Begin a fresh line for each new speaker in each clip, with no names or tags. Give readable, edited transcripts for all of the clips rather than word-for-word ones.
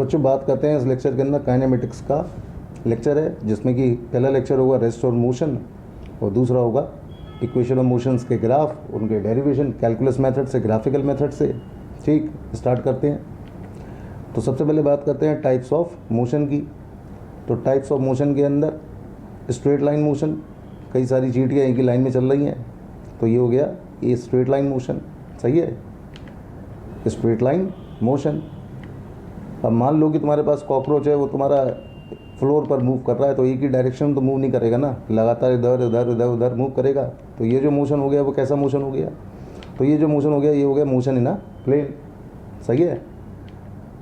बच्चों बात करते हैं इस लेक्चर के अंदर काइनेमेटिक्स का लेक्चर है, जिसमें कि पहला लेक्चर होगा रेस्ट और मोशन और दूसरा होगा इक्वेशन ऑफ मोशंस के ग्राफ, उनके डेरिवेशन कैलकुलस मेथड से, ग्राफिकल मेथड से। ठीक, स्टार्ट करते हैं। तो सबसे पहले बात करते हैं टाइप्स ऑफ मोशन की। तो टाइप्स ऑफ मोशन के अंदर स्ट्रेट लाइन मोशन, कई सारी चींटियाँ एक ही लाइन में चल रही हैं, तो ये हो गया ये स्ट्रेट लाइन मोशन। सही है, स्ट्रेट लाइन मोशन। अब मान लो कि तुम्हारे पास कॉकरोच है, वो तुम्हारा फ्लोर पर मूव कर रहा है, तो एक ही डायरेक्शन में तो मूव नहीं करेगा ना, लगातार इधर उधर इधर उधर मूव करेगा। तो ये जो मोशन हो गया वो कैसा मोशन हो गया? तो ये जो मोशन हो गया ये हो गया मोशन इन अ प्लेन। सही है।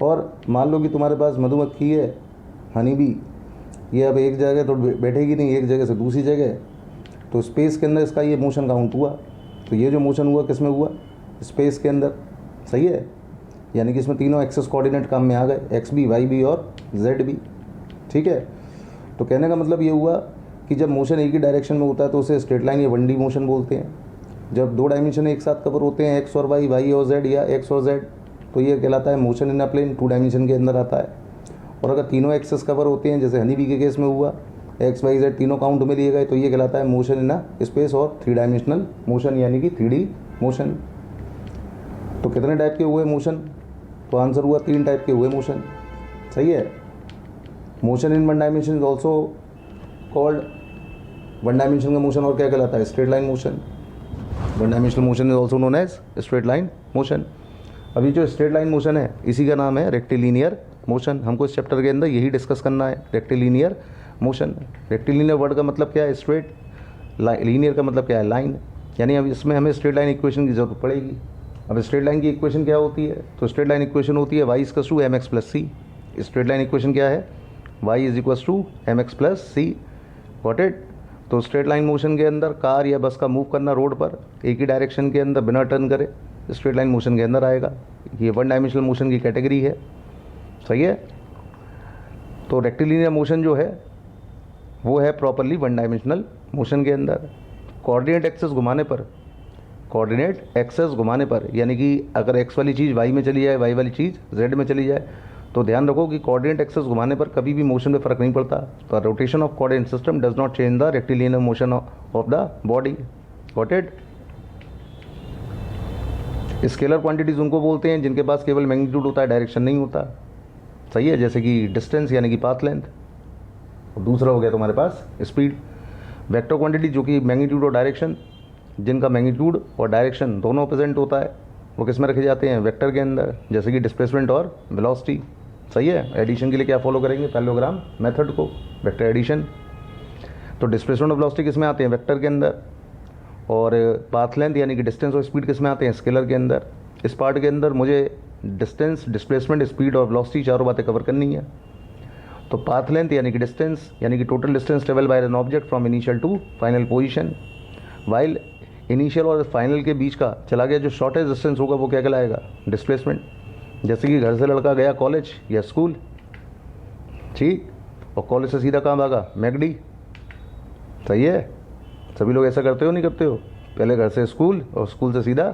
और मान लो कि तुम्हारे पास मधुमक्खी है, हनी बी, ये अब एक जगह तो बैठेगी नहीं, एक जगह से दूसरी जगह, तो स्पेस के अंदर इसका ये मोशन काउंट हुआ। तो ये जो मोशन हुआ किस में हुआ? स्पेस के अंदर। सही है, यानी कि इसमें तीनों एक्सेस कोऑर्डिनेट काम में आ गए, एक्स बी, वाई बी और जेड बी। ठीक है। तो कहने का मतलब ये हुआ कि जब मोशन एक ही डायरेक्शन में होता है तो उसे स्ट्रेट लाइन या 1D मोशन बोलते हैं। जब दो डायमेंशन एक साथ कवर होते हैं, एक्स और वाई, वाई और जेड या एक्स और जेड, तो ये कहलाता है motion in a plane, 2 dimension के अंदर आता है। और अगर तीनों एक्सेस कवर होते हैं, जैसे हनी बी के केस में हुआ, एक्स वाई जेड तीनों काउंट में लिए गए, तो ये कहलाता है मोशन इन अ स्पेस और 3 डायमेंशनल मोशन, यानी कि 3D मोशन। तो कितने टाइप के हुए मोशन? तो आंसर हुआ 3 टाइप के हुए मोशन। सही है। Motion in 1 dimension is also called 1 dimension का मोशन, और क्या कहलाता है? Straight line motion. 1 dimensional motion is also known as straight line motion. अभी जो स्ट्रेट लाइन मोशन है इसी का नाम है रेक्टिलिनियर मोशन। हमको इस चैप्टर के अंदर यही डिस्कस करना है, रेक्टिलिनियर मोशन। रेक्टिलिनियर वर्ड का मतलब क्या है? स्ट्रेट। लीनियर का मतलब क्या है? लाइन। यानी अब इसमें हमें स्ट्रेट लाइन इक्वेशन की जरूरत पड़ेगी। अब स्ट्रेट लाइन की इक्वेशन क्या होती है? तो स्ट्रेट लाइन इक्वेशन होती है y equals to mx plus C. Straight line equation क्या है? y is equals to mx plus C. Got it? तो स्ट्रेट लाइन मोशन के अंदर कार या बस का मूव करना रोड पर एक ही डायरेक्शन के अंदर बिना टर्न करे, स्ट्रेट लाइन मोशन के अंदर आएगा। ये 1 डायमेंशनल मोशन की कैटेगरी है। सही है। तो रेक्टिलिनियर मोशन जो है वो है प्रॉपरली 1 डायमेंशनल मोशन के अंदर। कोऑर्डिनेट एक्सेस घुमाने पर, कोऑर्डिनेट एक्सेस घुमाने पर, यानी कि अगर एक्स वाली चीज़ वाई में चली जाए, वाई वाली चीज़ जेड में चली जाए, तो ध्यान रखो कि कोऑर्डिनेट एक्सेस घुमाने पर कभी भी मोशन में फ़र्क नहीं पड़ता। तो rotation of coordinate system does not change the rectilinear motion of the body. Got it? Scalar quantities उनको बोलते हैं जिनके पास केवल मैग्नीट्यूड होता है, डायरेक्शन नहीं होता। सही है। जैसे कि डिस्टेंस यानी कि पाथ लेंथ, और दूसरा हो गया तुम्हारे पास स्पीड। वेक्टर क्वांटिटी जो कि मैग्नीट्यूड और डायरेक्शन, जिनका मैग्नीट्यूड और डायरेक्शन दोनों प्रेजेंट होता है, वो किस में रखे जाते हैं? वेक्टर के अंदर, जैसे कि डिस्प्लेसमेंट और वेलोसिटी। सही है। एडिशन के लिए क्या फॉलो करेंगे? पैरेललोग्राम मेथड को, वेक्टर एडिशन। तो डिस्प्लेसमेंट और वेलोसिटी किस में आते हैं? वेक्टर के अंदर। और पाथ लेंथ यानी कि डिस्टेंस और स्पीड किस में आते हैं? स्केलर के अंदर। इस पार्ट के अंदर मुझे डिस्टेंस, डिस्प्लेसमेंट, स्पीड और वेलोसिटी चारों बातें कवर करनी है। तो पाथ लेंथ यानी कि डिस्टेंस, यानी कि total distance travel by an object from initial to final position. While initial और फाइनल के बीच का चला गया जो शॉर्टेस्ट डिस्टेंस होगा वो क्या कहलाएगा? डिस्प्लेसमेंट। जैसे कि घर से लड़का गया कॉलेज या स्कूल, ठीक, और कॉलेज से सीधा कहाँ भागा? मैकडी। सही है। सभी लोग ऐसा करते हो नहीं करते हो? पहले घर से स्कूल और स्कूल से सीधा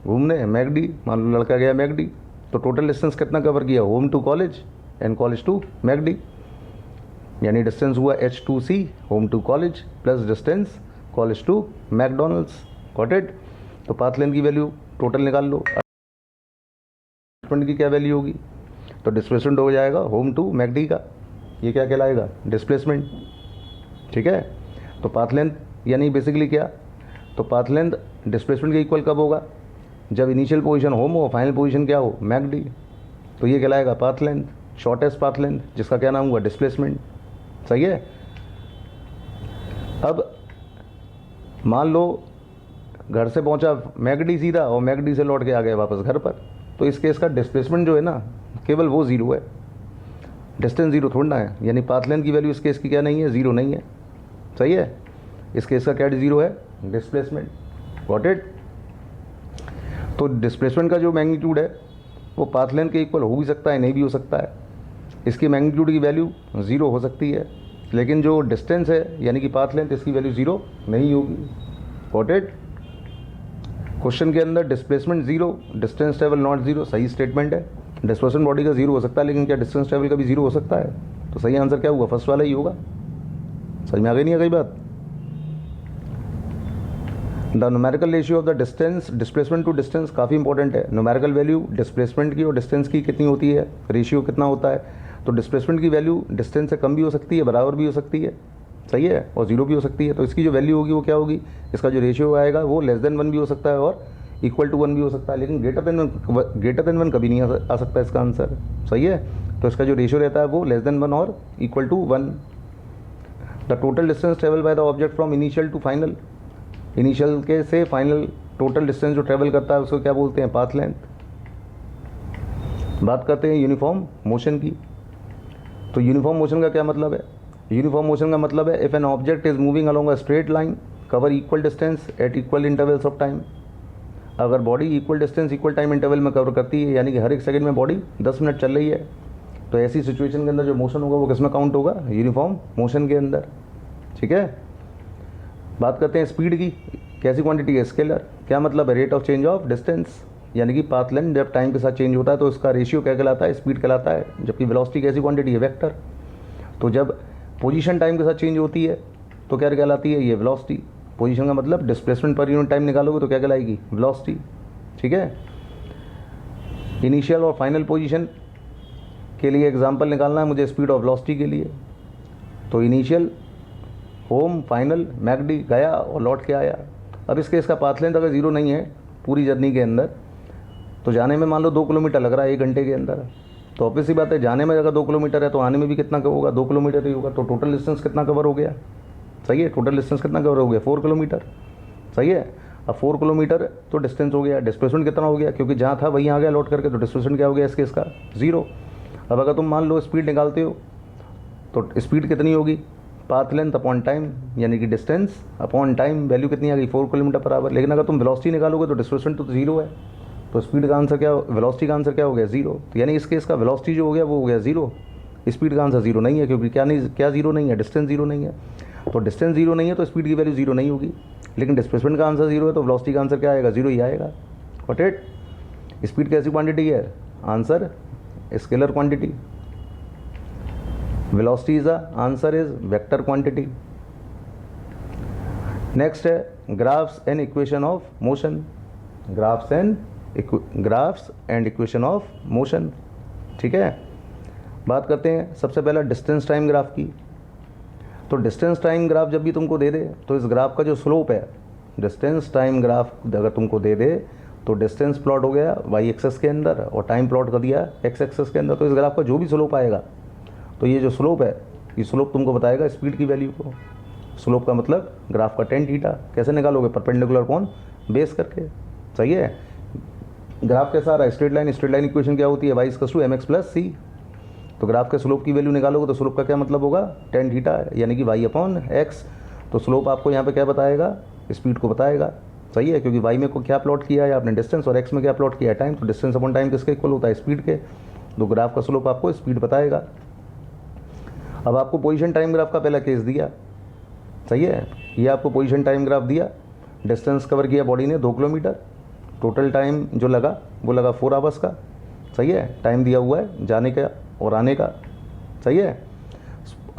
घूमने मैकडी। मान लो लड़का गया मैकडी, तो टोटल डिस्टेंस कितना कवर किया? Home to college and college to McD, यानी डिस्टेंस हुआ H2C, home to college, plus distance college to McDonald's. Got it? तो पाथ लेंथ की वैल्यू टोटल निकाल लो, डिस्प्लेसमेंट की क्या वैल्यू होगी? तो डिस्प्लेसमेंट हो जाएगा होम टू मैकडी का, ये क्या कहलाएगा? डिस्प्लेसमेंट। ठीक है। तो पाथ लेंथ यानी बेसिकली क्या? तो पाथ लेंथ डिस्प्लेसमेंट के इक्वल कब होगा? जब इनिशियल पोजीशन होम हो, फाइनल पोजीशन क्या हो? मैकडी। तो ये कहलाएगा path length, shortest path length, जिसका क्या नाम हुआ? डिस्प्लेसमेंट। सही है। अब मान लो घर से पहुंचा मैकडी सीधा, और मैकडी से लौट के आ गए वापस घर पर, तो इस केस का डिस्प्लेसमेंट जो है ना, केवल वो जीरो है, डिस्टेंस जीरो थोड़ा ना है। यानी पाथ लेंथ की वैल्यू इस केस की क्या नहीं है? जीरो नहीं है। सही है। इस केस का क्या जीरो है? डिस्प्लेसमेंट। Got it? तो डिस्प्लेसमेंट का जो मैग्नीट्यूड है वो पाथ लेंथ के इक्वल हो भी सकता है, नहीं भी हो सकता है। इसकी मैग्नीट्यूड की वैल्यू ज़ीरो हो सकती है, लेकिन जो डिस्टेंस है यानी कि पाथ लेंथ, इसकी वैल्यू ज़ीरो नहीं होगी। Got it? क्वेश्चन के अंदर displacement zero, distance travel not zero, सही स्टेटमेंट है। डिस्प्लेसमेंट बॉडी का जीरो हो सकता है, लेकिन क्या डिस्टेंस ट्रेवल का भी जीरो हो सकता है? तो सही आंसर क्या हुआ? फर्स्ट वाला ही होगा। समझ में आ गई नहीं आ गई बात? The numerical ratio of the distance displacement to distance काफ़ी इंपॉर्टेंट है। न्यूमेरिकल वैल्यू डिस्प्लेसमेंट की और डिस्टेंस की कितनी होती है, रेशियो कितना होता है? तो डिस्प्लेसमेंट की वैल्यू डिस्टेंस से कम भी हो सकती है, बराबर भी हो सकती है, सही है, और जीरो भी हो सकती है। तो इसकी जो वैल्यू होगी वो क्या होगी? इसका जो रेशियो आएगा वो लेस देन 1 भी हो सकता है और इक्वल टू 1 भी हो सकता है, लेकिन ग्रेटर देन 1 कभी नहीं आ सकता इसका आंसर, सही है। तो इसका जो रेशियो रहता है वो लेस देन 1 और equal to 1। The total distance travel by the object from initial to final, initial के से फाइनल टोटल डिस्टेंस जो ट्रेवल करता है उसको क्या बोलते हैं? Path length. बात करते हैं यूनिफॉर्म मोशन की। तो यूनिफॉर्म मोशन का क्या मतलब है? यूनिफॉर्म मोशन का मतलब है if an object is moving along a straight line cover equal distance at equal intervals of time. अगर body equal distance equal time interval में कवर करती है, यानी कि हर एक सेकंड में बॉडी 10 मिनट चल रही है, तो ऐसी सिचुएशन के अंदर जो मोशन होगा वो किस में काउंट होगा? यूनिफॉर्म मोशन के अंदर, ठीक है। बात करते हैं स्पीड की। कैसी क्वांटिटी है? स्केलर। क्या मतलब है? Rate of change of distance, यानी कि पाथ लेंथ जब टाइम के साथ चेंज होता है तो इसका रेशियो क्या कहलाता है? स्पीड कहलाता है। जबकि वेलोसिटी कैसी क्वांटिटी है? वेक्टर। तो जब पोजीशन टाइम के साथ चेंज होती है तो क्या कहलाती है? ये वेलोसिटी। पोजीशन का मतलब डिस्प्लेसमेंट पर यूनिट टाइम निकालोगे तो क्या कहलाएगी? वेलोसिटी, ठीक है। इनिशियल और फाइनल पोजीशन के लिए एग्जांपल निकालना है मुझे स्पीड और वेलोसिटी के लिए। तो इनिशियल होम, फाइनल मैकडी, गया और लौट के आया। अब इसके इसका पाथ लेंथ अगर जीरो नहीं है पूरी जर्नी के अंदर, तो जाने में मान लो 2 किलोमीटर लग रहा है 1 घंटे के अंदर, तो ऑब्वियस सी बात है जाने में अगर 2 किलोमीटर है तो आने में भी कितना होगा? 2 किलोमीटर ही होगा। तो टोटल डिस्टेंस कितना कवर हो गया? सही है, टोटल डिस्टेंस कितना कवर हो गया? 4 किलोमीटर, सही है। अब 4 किलोमीटर तो डिस्टेंस हो गया। डिस्प्लेसमेंट कितना हो गया? क्योंकि जहाँ था वहीं आ गया लौट करके, तो डिस्प्लेसमेंट क्या हो गया इसका? जीरो। अब अगर तुम मान लो स्पीड निकालते हो तो स्पीड कितनी होगी? पाथ लेंथ अपॉन टाइम, यानी कि डिस्टेंस अपॉन टाइम, वैल्यू कितनी आ गई? 4 किलोमीटर पर आवर। लेकिन अगर तुम वेलोसिटी निकालोगे तो डिस्प्लेसमेंट तो जीरो है, तो स्पीड का आंसर क्या, वेलोसिटी का आंसर क्या हो गया? जीरो। तो यानी इस केस का वेलोसिटी जो हो गया वो हो गया जीरो, स्पीड का आंसर जीरो नहीं है, क्योंकि क्या जीरो नहीं है? डिस्टेंस जीरो नहीं है। तो डिस्टेंस जीरो नहीं है तो स्पीड की वैल्यू जीरो नहीं होगी, लेकिन डिस्प्लेसमेंट का आंसर जीरो है तो वेलोसिटी का आंसर क्या आएगा? जीरो ही आएगा। Got it? स्पीड कैसी क्वांटिटी है? Answer scalar quantity. Velocity is answer is vector quantity. Next है graphs and equation of motion. Graphs and equation of motion, ठीक है। बात करते हैं सबसे पहला डिस्टेंस टाइम ग्राफ की। तो डिस्टेंस टाइम ग्राफ जब भी तुमको दे दे तो इस ग्राफ का जो स्लोप है, डिस्टेंस टाइम ग्राफ अगर तुमको दे दे तो डिस्टेंस प्लॉट हो गया वाई एक्सेस के अंदर और टाइम प्लॉट कर दिया एक्स एक्सेस के अंदर। तो इस ग्राफ का जो भी स्लोप आएगा, तो ये जो स्लोप है ये स्लोप तुमको बताएगा स्पीड की वैल्यू को। स्लोप का मतलब ग्राफ का टेन थीटा। कैसे निकालोगे? परपेंडिकुलर अपॉन बेस करके, सही है। ग्राफ कैसा आ रहा है? Straight line. Straight line equation क्या होती है? Y equals to M X plus C. तो ग्राफ के स्लोप की वैल्यू निकालोगे तो स्लोप का क्या मतलब होगा? टेन थीटा, यानी कि वाई अपॉन एक्स। तो स्लोप आपको यहाँ पे क्या बताएगा? स्पीड को बताएगा, सही है, क्योंकि वाई में को क्या प्लॉट किया है आपने? डिस्टेंस, और एक्स में क्या प्लॉट किया है? टाइम। तो डिस्टेंस अपॉन टाइम किसके इक्वल होता है? स्पीड के। तो ग्राफ का स्लोप आपको स्पीड बताएगा। अब आपको पोजीशन टाइम ग्राफ का पहला केस दिया, सही है। ये आपको पोजीशन टाइम ग्राफ दिया, डिस्टेंस कवर किया बॉडी ने 2 किलोमीटर, टोटल टाइम जो लगा वो लगा 4 आवर्स का, सही है। टाइम दिया हुआ है जाने का और आने का, सही है।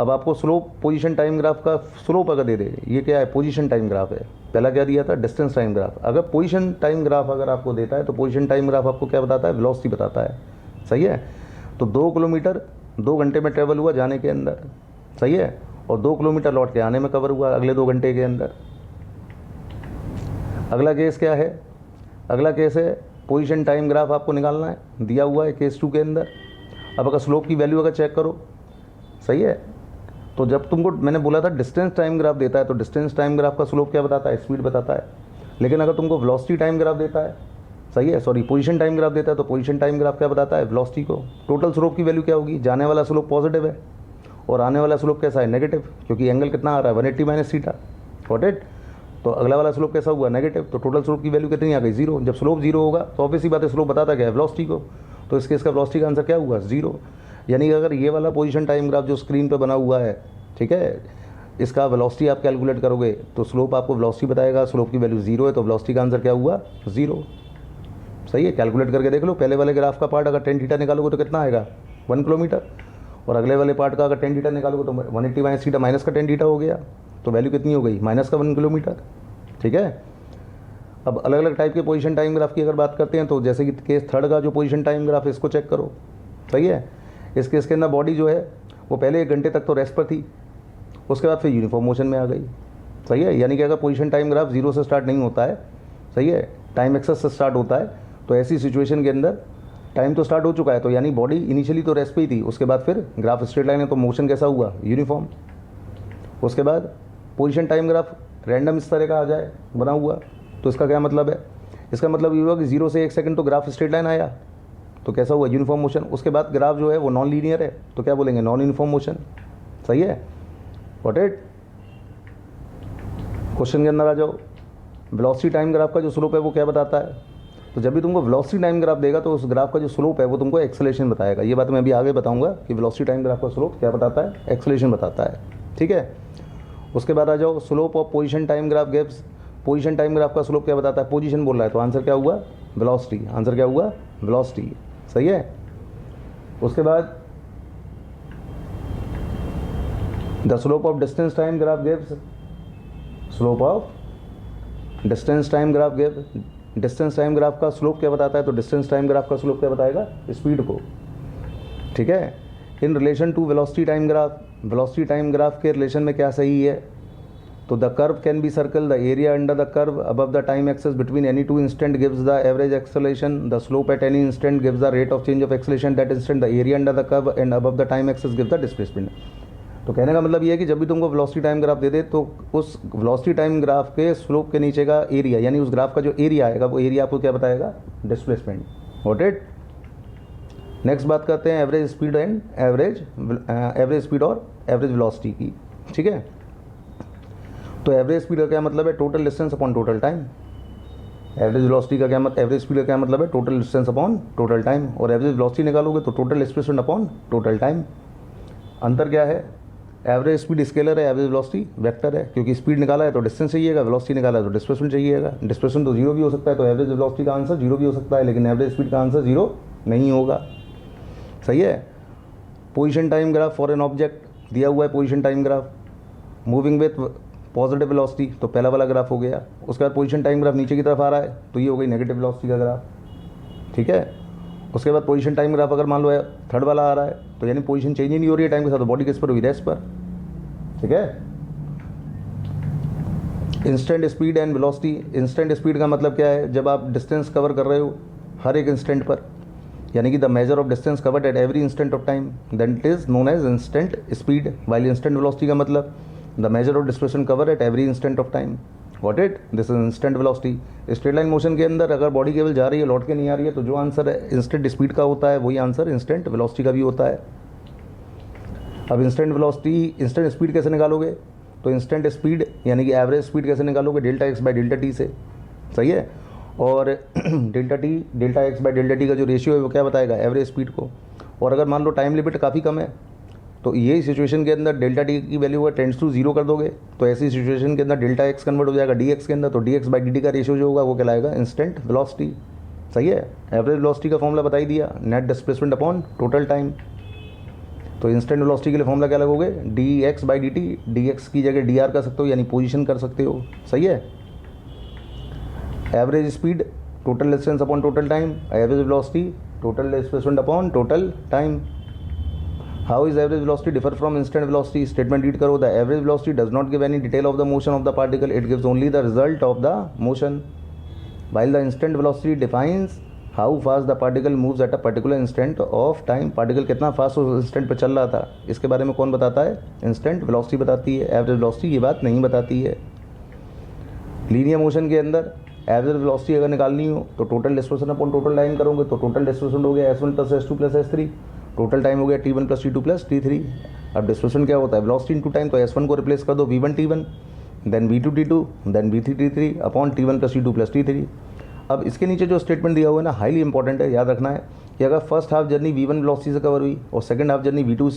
अब आपको स्लोप पोजीशन टाइम ग्राफ का स्लोप अगर दे दे, ये क्या है? पोजीशन टाइम ग्राफ है। पहला क्या दिया था? Distance time graph. अगर पोजीशन टाइम ग्राफ अगर आपको देता है तो पोजीशन टाइम ग्राफ आपको क्या बताता है? वेलोसिटी बताता है, सही है। तो 2 किलोमीटर 2 घंटे में ट्रेवल हुआ जाने के अंदर, सही है, और 2 किलोमीटर लौट के आने में कवर हुआ अगले 2 घंटे के अंदर। अगला केस क्या है? अगला केस है पोजीशन टाइम ग्राफ आपको निकालना है, दिया हुआ है केस 2 के अंदर। अब अगर स्लोप की वैल्यू अगर चेक करो, सही है, तो जब तुमको मैंने बोला था डिस्टेंस टाइम ग्राफ देता है तो डिस्टेंस टाइम ग्राफ का स्लोप क्या बताता है? स्पीड बताता है। लेकिन अगर तुमको वेलोसिटी टाइम ग्राफ देता है, सही है, सॉरी पोजीशन टाइम ग्राफ देता है, तो पोजीशन टाइम ग्राफ क्या बताता है? वेलोसिटी को। टोटल स्लोप की वैल्यू क्या होगी? जाने वाला स्लोप पॉजिटिव है और आने वाला स्लोप कैसा है? नेगेटिव, क्योंकि एंगल कितना आ रहा है? 180 माइनस थीटा। Got it? तो अगला वाला स्लोप कैसा हुआ? नेगेटिव। तो टोटल स्लोप की वैल्यू कितनी आ गई? जीरो। जब स्लोप जीरो होगा तो ऑब्वियसली बात है स्लोप बताता क्या है? वेलोसिटी को। तो इसके इसका वेलोसिटी का आंसर क्या हुआ? जीरो। यानी अगर ये वाला पोजीशन टाइम ग्राफ जो स्क्रीन पे बना हुआ है, ठीक है, इसका वेलोसिटी आप कैलकुलेट करोगे तो स्लोप आपको वेलोसिटी बताएगा, स्लोप की वैल्यू जीरो है तो वेलोसिटी का आंसर क्या हुआ? जीरो, सही है, कैलकुलेट करके देख लो। पहले वाले ग्राफ का पार्ट अगर टेन थीटा निकालोगे तो कितना आएगा 1 किलोमीटर, और अगले वाले पार्ट का अगर टेन थीटा निकालोगे तो 180 माइनस थीटा माइनस का टेन थीटा हो गया, तो वैल्यू कितनी हो गई माइनस का 1 किलोमीटर। ठीक है, अब अलग अलग टाइप के पोजीशन टाइम ग्राफ की अगर बात करते हैं तो जैसे कि केस थर्ड का जो पोजीशन टाइम ग्राफ है इसको चेक करो। सही है, इस केस के अंदर बॉडी जो है वो पहले 1 घंटे तक तो रेस्ट पर थी, उसके बाद फिर यूनिफॉर्म मोशन में आ गई। सही है, यानी कि अगर पोजीशन टाइम ग्राफ 0 से स्टार्ट नहीं होता है, सही है, टाइम एक्सेस से स्टार्ट होता है, तो ऐसी सिचुएशन के अंदर टाइम तो स्टार्ट हो चुका है, तो यानी बॉडी इनिशियली तो रेस्ट पे ही थी, उसके बाद फिर ग्राफ स्ट्रेट लाइन है तो मोशन कैसा हुआ यूनिफॉर्म। उसके बाद पोजीशन टाइम ग्राफ रैंडम इस तरह का आ जाए बना हुआ, तो इसका क्या मतलब है, इसका मतलब ये हुआ कि 0 से 1 सेकंड तो ग्राफ स्ट्रेट लाइन आया तो कैसा हुआ यूनिफॉर्म मोशन। उसके बाद ग्राफ जो है वो नॉन लीनियर है तो क्या बोलेंगे नॉन यूनिफॉर्म मोशन। सही है, व्हाट इट। क्वेश्चन के अंदर आ जाओ, वेलोसिटी टाइम ग्राफ का जो स्लोप है वो क्या बताता है, तो जब भी तुमको वेलोसिटी टाइम ग्राफ देगा तो उस ग्राफ का जो स्लोप है वो तुमको एक्सेलरेशन बताएगा। ये बात मैं अभी आगे बताऊंगा कि वेलोसिटी टाइम ग्राफ का स्लोप क्या बताता है, एक्सेलरेशन बताता है। ठीक है, उसके बाद आ जाओ slope of position time graph gives, position time graph का स्लोप क्या बताता है, पोजीशन बोल रहा है तो आंसर क्या हुआ वेलोसिटी, आंसर क्या हुआ वेलोसिटी। सही है, उसके बाद the slope of distance time graph gives, slope of distance time graph give, distance time graph का स्लोप क्या बताता है, तो डिस्टेंस टाइम ग्राफ का स्लोप क्या बताएगा स्पीड को। ठीक है, in relation to velocity time graph, velocity time graph के रिलेशन में क्या सही है, तो the curve can be circle, the area under the curve above the time axis between any to instant gives the average acceleration, the slope at any instant gives the rate of change of acceleration that instant, the area under the curve and above the time axis gives the displacement. तो कहने का मतलब ये है कि जब भी तुमको वेलोसिटी टाइम ग्राफ दे दे तो उस वेलोसिटी टाइम ग्राफ के स्लोप के नीचे का एरिया, यानी उस ग्राफ का जो एरिया आएगा वो एरिया आपको क्या बताएगा डिस्प्लेसमेंट। What it. नेक्स्ट बात करते हैं average speed and average speed और एवरेज वेलोसिटी की। ठीक है, तो एवरेज स्पीड का क्या मतलब है, total distance upon total time. Average velocity का क्या मतलब, एवरेज स्पीड का क्या मतलब है, total distance upon total time. और एवरेज वेलोसिटी निकालोगे तो total displacement upon total time. अंतर क्या है, एवरेज स्पीड स्केलर है, एवरेज वेलोसिटी वेक्टर है, क्योंकि स्पीड निकाला है तो डिस्टेंस चाहिएगा, वेलोसिटी निकाला है तो डिस्प्लेसमेंट चाहिएगा। डिस्प्लेसमेंट तो 0 भी हो सकता है, तो एवरेज वेलोसिटी का आंसर 0 भी हो सकता है, लेकिन एवरेज स्पीड का आंसर 0 नहीं होगा। सही है, position time graph for an object दिया हुआ है, position time graph moving with positive velocity, तो पहला वाला ग्राफ हो गया। उसके बाद पोजीशन टाइम ग्राफ नीचे की तरफ आ रहा है तो ये हो गई नेगेटिव वेलोसिटी का ग्राफ। ठीक है, उसके बाद पोजीशन टाइम ग्राफ अगर मान लो थर्ड वाला आ रहा है तो यानी पोजीशन चेंज ही नहीं हो रही है टाइम के साथ, तो बॉडी किस पर हुई रेस्ट पर। ठीक है, instant speed and velocity, instant speed का मतलब क्या है, जब आप डिस्टेंस कवर कर रहे हो हर एक इंस्टेंट पर, यानी कि the measure of distance covered at every instant of time, then it is known as instant speed. While instant velocity का मतलब the measure of displacement cover at every instant of time. What it, this is instant velocity. Straight line motion के अंदर अगर body केवल जा रही है लौट के नहीं आ रही है तो जो आंसर है इंस्टेंट स्पीड का होता है वही आंसर इंस्टेंट वेलोसिटी का भी होता है। अब इंस्टेंट वेलोसिटी, इंस्टेंट स्पीड कैसे निकालोगे, तो इंस्टेंट स्पीड यानी कि एवरेज स्पीड कैसे निकालोगे, delta x by delta T से। सही है, और delta x by delta T का जो रेशियो है वो क्या बताएगा एवरेज स्पीड को। और अगर मान लो टाइम लिमिट काफ़ी कम है तो ये सिचुएशन के अंदर डेल्टा टी की वैल्यू अगर टेंड्स टू 0 कर दोगे तो ऐसी सिचुएशन के अंदर डेल्टा एक्स कन्वर्ट हो जाएगा डी एक्स के अंदर, तो D x by D T का रेशियो जो होगा वो कहलाएगा इंस्टेंट वेलोसिटी। सही है, एवरेज वेलोसिटी का फॉर्मूला बता ही दिया, net displacement upon total time. तो इंस्टेंट वेलोसिटी के लिए फॉर्मूला क्या लगोगे, D x by D T, D x की जगह डी आर कर सकते हो यानी पोजीशन कर सकते हो। सही है, average speed total distance upon total time, average velocity total displacement upon total time. How is average velocity differ from instant velocity, statement read करो, the average velocity does not give any detail of the motion of the particle, it gives only the result of the motion, while the instant velocity defines how fast the particle moves at a particular instant of time। Particle कितना fast उस instant पर चल रहा था इसके बारे में कौन बताता है, इंस्टेंट वेलोसिटी बताती है, एवरेज वेलोसिटी ये बात नहीं बताती है। लीनियर मोशन के अंदर एवरेज वेलोसिटी अगर निकालनी हो तो total displacement upon total time करोगे, तो टोटल डिस्प्लेसमेंट हो गया s1 plus s2 plus s3, total time हो गया t1 plus t2 plus t3। अब डिस्प्लेसमेंट क्या होता है, वेलोसिटी इनटू टाइम, तो s1 को रिप्लेस कर दो v1 t1, then v2 t2, then v3 t3 upon t1 plus t2 plus t3। अब इसके नीचे जो स्टेटमेंट दिया हुआ है ना हाईली इंपॉर्टेंट है, याद रखना है कि अगर first half journey v1 velocity से कवर हुई और second half journey v2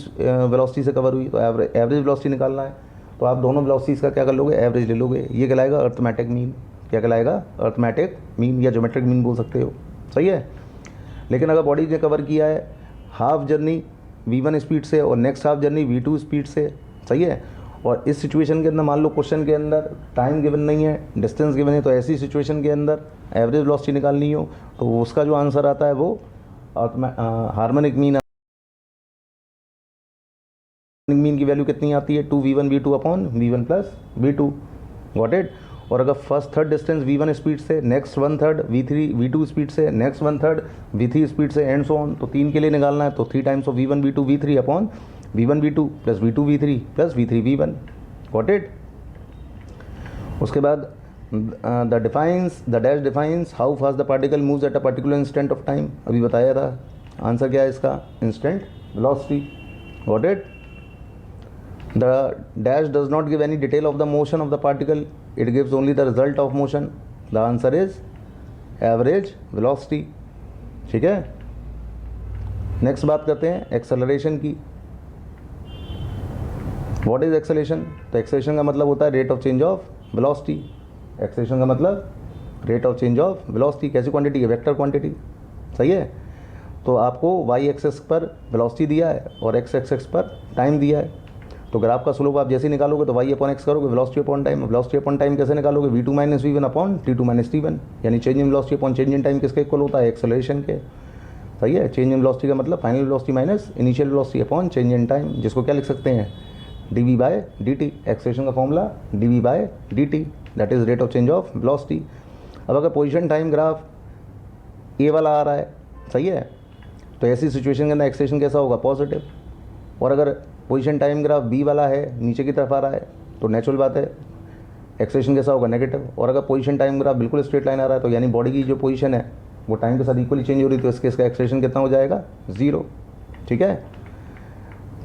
velocity से कवर हुई तो एवरेज वेलोसिटी निकालना है, तो आप दोनों वेलोसिटीज़ का क्या कर लोगे, एवरेज ले लोगे। ये कहलाएगा अर्थमेटिक मीन, क्या कहलाएगा अर्थमेटिक मीन या ज्योमेट्रिक मीन बोल सकते हो। सही है। लेकिन अगर बॉडी ने कवर किया है हाफ जर्नी v1 स्पीड से और next half journey v2 speed से, सही है, और इस सिचुएशन के अंदर मान लो क्वेश्चन के अंदर टाइम गिवन नहीं है, डिस्टेंस गिवन है, तो ऐसी सिचुएशन के अंदर एवरेज वेलोसिटी निकालनी हो तो उसका जो आंसर आता है वो हार्मोनिक मीन की वैल्यू कितनी आती है 2v1 v2 upon v1 plus v2, got it. और अगर first third distance v1 speed से, next one third v2 speed से, next one third v3 speed से एंड सो ऑन, तो 3 के लिए निकालना है तो 3 times of v1 v2 v3 upon v1 v2 plus v2 v3 plus v3 v1, got it. उसके बाद the dash defines how fast the particle moves at a particular instant of time, अभी बताया था। आंसर क्या है इसका, instant velocity, got it. The dash does not give any detail of the motion of the particle, it gives only the result of motion. The answer is average velocity, ठीक है। Next बात करते हैं acceleration की। What is acceleration? तो acceleration का मतलब होता है rate of change of velocity. Acceleration का मतलब rate of change of velocity. कैसी क्वांटिटी है? वेक्टर क्वांटिटी, सही है। तो आपको वाई एक्सेस पर वेलोसिटी दिया है और एक्स एक्सेस पर टाइम दिया है, तो ग्राफ का स्लोप आप जैसे निकालोगे तो वाई अपॉन एक्स करोगे, velocity upon time. Velocity upon time कैसे निकालोगे? v2 minus v1 upon t2 minus t1, यानी change in velocity upon change in time किसके इक्वल होता है? एक्सेलरेशन के, सही है। चेंज इन वेलोसिटी का मतलब final velocity minus initial velocity upon change in time, जिसको क्या लिख सकते हैं? dv by dt। एक्सेलरेशन का formula dv by dt, that is rate of change of velocity. अब अगर पोजिशन टाइम ग्राफ ए वाला आ रहा है, सही है, तो ऐसी सिचुएशन के अंदर एक्सेलरेशन कैसा होगा? पॉजिटिव। और अगर पोजीशन टाइम ग्राफ बी वाला है, नीचे की तरफ आ रहा है, तो नेचुरल बात है एक्सेलरेशन कैसा होगा? नेगेटिव। और अगर पोजीशन टाइम ग्राफ बिल्कुल स्ट्रेट लाइन आ रहा है, तो यानी बॉडी की जो पोजीशन है वो टाइम के साथ इक्वली चेंज हो रही है, तो इसका एक्सेलरेशन कितना हो जाएगा? 0, ठीक है।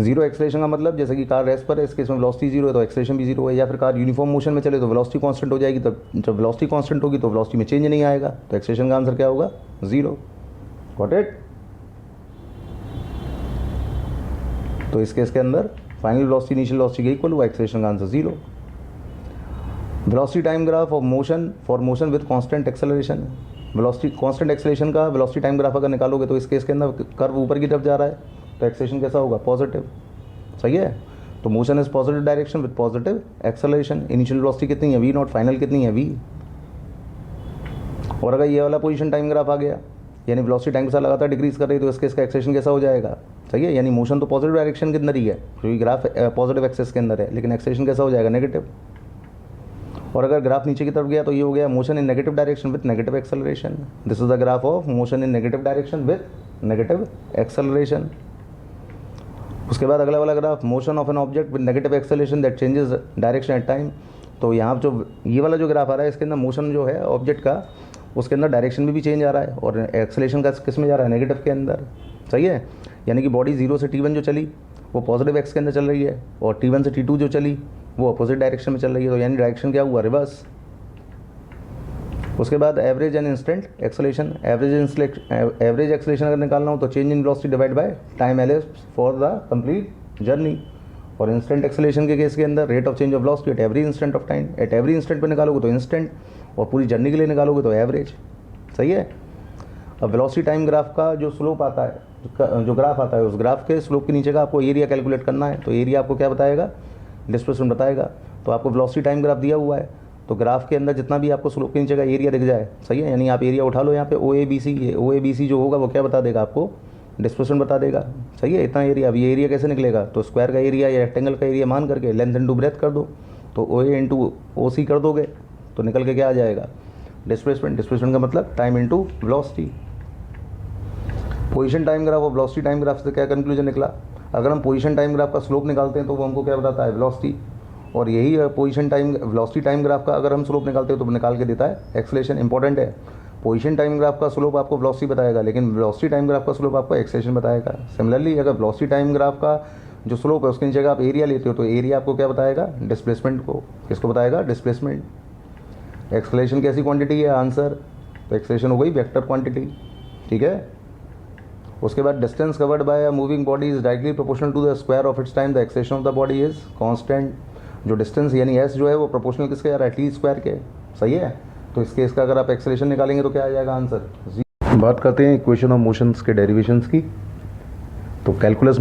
0 एक्सेलरेशन का मतलब जैसे कि कार रेस पर है, इस केस में वेलोसिटी 0 है तो एक्सेलरेशन भी 0 है। या फिर कार यूनिफॉर्म मोशन में चले तो वेलोसिटी कांस्टेंट हो जाएगी, तो जब वेलोसिटी कांस्टेंट होगी तो वेलोसिटी में चेंज नहीं आएगा, तो एक्सेलरेशन का आंसर क्या होगा? 0, गॉट इट। तो इस केस के अंदर फाइनल वेलोसिटी इनिशियल वेलोसिटी के इक्वल हुआ, एक्सेलरेशन का answer 0। Velocity time graph of motion for motion with constant acceleration. Velocity constant acceleration का वेलोसिटी टाइम ग्राफ अगर निकालोगे तो इस केस के अंदर कर्व ऊपर की तरफ जा रहा है, तो एक्सेलरेशन कैसा होगा? पॉजिटिव, सही है। तो motion is positive direction with positive acceleration. Initial velocity कितनी है? v नॉट, फाइनल कितनी है? v। और अगर ये वाला पोजीशन टाइम ग्राफ आ गया, यानी वेलोसिटी टाइम के साथ लगातार डिक्रीज कर रही है, तो इसके इसका एक्सेलरेशन कैसा हो जाएगा? सही है, यानी मोशन तो पॉजिटिव डायरेक्शन के अंदर ही है क्योंकि ग्राफ पॉजिटिव एक्सेस के अंदर है, लेकिन एक्सेलरेशन कैसा हो जाएगा? नेगेटिव। और अगर ग्राफ नीचे की तरफ गया तो ये हो गया motion in negative direction with negative acceleration. This is the graph of motion in negative direction with negative acceleration. उसके बाद अगला वाला graph motion of an object with negative acceleration that changes direction at time. तो यहाँ जो ये वाला जो ग्राफ आ रहा है इसके अंदर मोशन जो है ऑब्जेक्ट का, उसके अंदर डायरेक्शन में भी चेंज आ रहा है और एक्सेलरेशन का किस में जा रहा है? नेगेटिव के अंदर, सही है। यानी कि बॉडी 0 से t1 जो चली वो पॉजिटिव एक्स के अंदर चल रही है और t1 से t2 जो चली वो अपोजिट डायरेक्शन में चल रही है, तो यानी डायरेक्शन क्या हुआ? रिवर्स। उसके बाद average and instant acceleration. Average acceleration अगर निकालना हो तो change in velocity divide by time elapsed for the complete journey. और इंस्टेंट एक्सेलरेशन के केस के अंदर rate of change of velocity at every instant of time. At every instant पे निकालोगे तो इंस्टेंट, और पूरी जर्नी के लिए निकालोगे तो एवरेज, सही है। अब वेलोसिटी टाइम ग्राफ का जो स्लोप आता है, जो ग्राफ आता है, उस ग्राफ के स्लोप के नीचे का आपको एरिया कैलकुलेट करना है। तो एरिया आपको क्या बताएगा? डिस्प्लेसमेंट बताएगा। तो आपको वेलोसिटी टाइम ग्राफ दिया हुआ है, तो ग्राफ के अंदर जितना भी आपको स्लोप के नीचे का एरिया दिख जाए, सही है, यानी आप एरिया उठा लो यहाँ पे OABC। OABC जो होगा वो क्या बता देगा आपको? डिस्प्लेसमेंट बता देगा, सही है। इतना एरिया, अब ये एरिया कैसे निकलेगा? तो स्क्वायर का एरिया या रेक्टेंगल का एरिया मान करके लेंथ इंटू ब्रेथ कर दो, तो OA इंटू OC कर दोगे तो निकल के क्या आ जाएगा? डिस्प्लेसमेंट। डिस्प्लेसमेंट का मतलब time into velocity. Position time graph और वेलोसिटी टाइम ग्राफ से क्या कंक्लूजन निकला? अगर हम पोजीशन टाइम ग्राफ का स्लोप निकालते हैं तो वो हमको क्या बताता है? वेलोसिटी। और यही position time velocity time graph का अगर हम स्लोप निकालते हैं तो निकाल के देता है एक्सेलरेशन। इंपॉर्टेंट है, पोजीशन टाइम ग्राफ का स्लोप आपको वेलोसिटी बताएगा, लेकिन वेलोसिटी टाइम ग्राफ का स्लोप आपको एक्सेलरेशन बताएगा। सिमिलरली अगर वेलोसिटी टाइम ग्राफ का जो स्लोप है उसके नीचे आप एरिया लेते हो तो एरिया आपको क्या बताएगा? डिस्प्लेसमेंट को। किसको बताएगा? डिस्प्लेसमेंट। एक्सेलरेशन कैसी क्वांटिटी है? आंसर, तो एक्सेलरेशन हो गई वेक्टर क्वांटिटी, ठीक है। उसके बाद distance covered by a moving body is directly proportional to the square of its time, the acceleration of the body is constant. जो डिस्टेंस यानी s जो है वो प्रोपोर्शनल किसके आ रहा है? t स्क्वायर के, सही है। तो इस केस का अगर आप एक्सेलरेशन निकालेंगे तो क्या आ जाएगा आंसर? बात करते हैं इक्वेशन ऑफ मोशंस के डेरिवेशंस की। तो कैलकुलस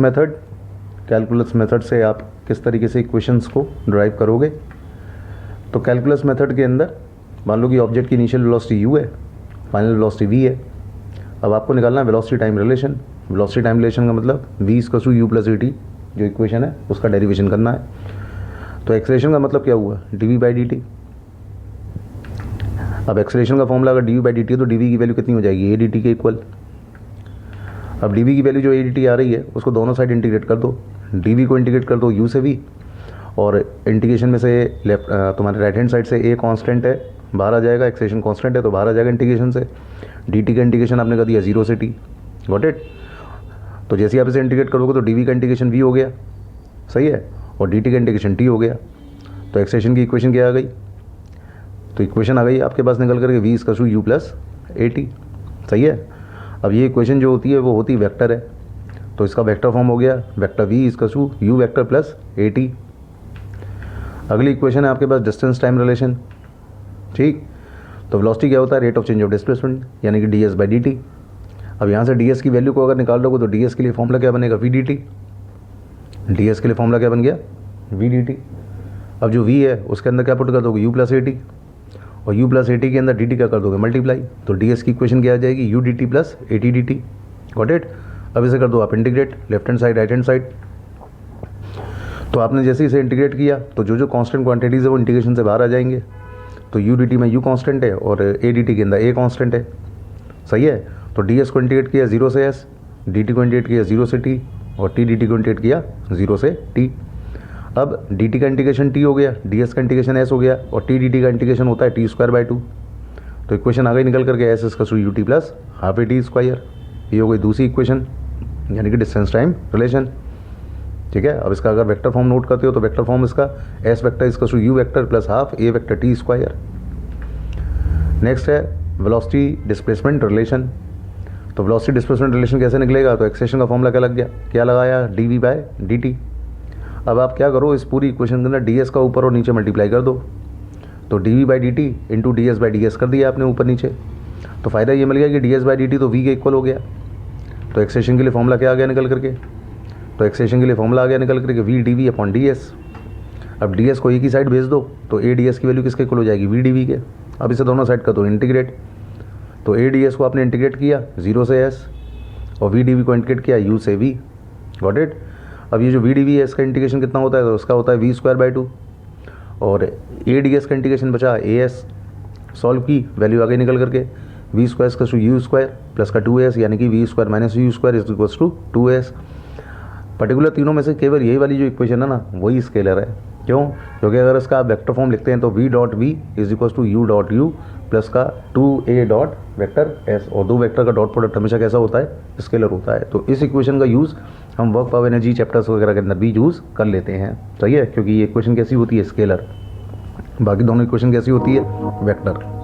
मेथड से आप किस तरीके से इक्वेशंस को ड्राइव करोगे। तो कैलकुलस मेथड के अंदर मान लो कि ऑब्जेक्ट की इनिशियल वेलोसिटी u है, फाइनल वेलोसिटी v है। अब आपको निकालना है velocity time relation. Velocity time relation का मतलब v = u + at जो इक्वेशन है उसका डेरिवेशन करना है। तो एक्सेलरेशन का मतलब क्या हुआ, dv/dt। अब एक्सेलरेशन का फॉर्मूला अगर dv/dt है तो dv की वैल्यू कितनी हो जाएगी, adt के इक्वल। अब dv की वैल्यू जो adt आ रही है उसको दोनों साइड इंटीग्रेट कर दो। dv को इंटीग्रेट कर दो u से v, और इंटीग्रेशन में से तुम्हारे राइट हैंड साइड से a कांस्टेंट है, बाहर आ जाएगा। एक्सेलरेशन कांस्टेंट है तो बाहर आ जाएगा इंटीग्रेशन से। dt का इंटीग्रेशन आपने कर दिया 0 से t, गॉट इट। तो जैसे आप इसे इंटीग्रेट करोगे तो dv का इंटीग्रेशन v हो गया, सही है, और dt का इंटीग्रेशन t हो गया। तो एक्सेलरेशन की इक्वेशन क्या आ गई, तो इक्वेशन आ गई आपके पास निकल करके v = u + at, सही है। अब ये इक्वेशन जो होती है वो होती वेक्टर है, तो इसका वेक्टर फॉर्म हो गया vector v = u vector + at। अगली इक्वेशन है आपके पास डिस्टेंस टाइम रिलेशन, ठीक। तो वेलोसिटी क्या होता है, rate of change of displacement, यानी कि ds/dt। अब यहाँ से ds की वैल्यू को अगर निकाल लोगे तो ds के लिए फॉर्मूला क्या बनेगा, vdt। ds के लिए फॉर्मूला क्या बन गया, vdt। अब जो v है उसके अंदर क्या पुट कर दोगे, u + at, और u + at के अंदर dt का कर दोगे मल्टीप्लाई। तो ds की इक्वेशन क्या आ जाएगी, u dt + at dt, got it. अब इसे कर दो आप integrate, left hand side right hand side. तो आपने जैसे इसे इंटीग्रेट किया तो जो कांस्टेंट क्वांटिटीज़ है वो इंटीग्रेशन से बाहर आ जाएंगे। तो u dt में u कांस्टेंट है और a dt के अंदर a कांस्टेंट है, सही है। तो ds को इंटीग्रेट किया 0 से s, dt को इंटीग्रेट किया 0 से t, और t dt को इंटीग्रेट किया 0 से t। अब dt का इंटीग्रेशन t हो गया, ds का इंटीग्रेशन s हो गया, और t dt का इंटीग्रेशन होता है t²/2। तो इक्वेशन आ गई निकल करके s = ut + ½ at²। ये हो गई दूसरी इक्वेशन, यानी कि डिस्टेंस टाइम रिलेशन, ठीक है। अब इसका अगर वेक्टर फॉर्म नोट करते हो तो वेक्टर फॉर्म इसका s vector = u vector + ½ a vector t²। Next है वेलोसिटी डिस्प्लेसमेंट रिलेशन। तो वेलोसिटी डिस्प्लेसमेंट रिलेशन कैसे निकलेगा, तो एक्सेलरेशन का फॉर्मूला क्या लग गया, क्या लगाया, dv/dt। अब आप क्या करो, इस पूरी इक्वेशन के अंदर ds का ऊपर और नीचे मल्टीप्लाई कर दो। तो dv/dt × ds/ds कर दिया आपने ऊपर नीचे। तो फ़ायदा ये मिल गया कि ds/dt तो v के इक्वल हो गया। तो एक्सेलरेशन के लिए फॉर्मूला क्या आ गया निकल करके, तो एक्सेलरेशन के लिए फॉर्मूला आ गया निकल करके v dv/ds। अब ds को एक ही साइड भेज दो तो a ds की वैल्यू किसके इक्वल हो जाएगी, v dv के। अब इसे दोनों साइड कर दो इंटीग्रेट। तो a ds को आपने इंटीग्रेट किया 0 से s, और v dv को इंटीग्रेट किया u से v, गॉट इट। अब ये जो v dv है इसका इंटीग्रेशन कितना होता है, तो उसका होता है v²/2, और a ds का इंटीग्रेशन बचा as। सॉल्व की वैल्यू आ गई निकल करके v² = u² प्लस का 2s, यानी कि v² - u² = 2s। पर्टिकुलर तीनों में से केवल यही वाली जो इक्वेशन है ना वही स्केलर है। क्यों, क्योंकि अगर इसका आप वेक्टर फॉर्म लिखते हैं तो v.v = u.u प्लस का 2a. वेक्टर s, और दो वेक्टर का डॉट प्रोडक्ट हमेशा कैसा होता है, स्केलर होता है। तो इस इक्वेशन का यूज़ हम वर्क पावर एनर्जी चैप्टर्स वगैरह के अंदर भी यूज़ कर लेते हैं, सही है, क्योंकि ये इक्वेशन कैसी होती है, स्केलर। बाकी दोनों इक्वेशन कैसी होती है, वेक्टर।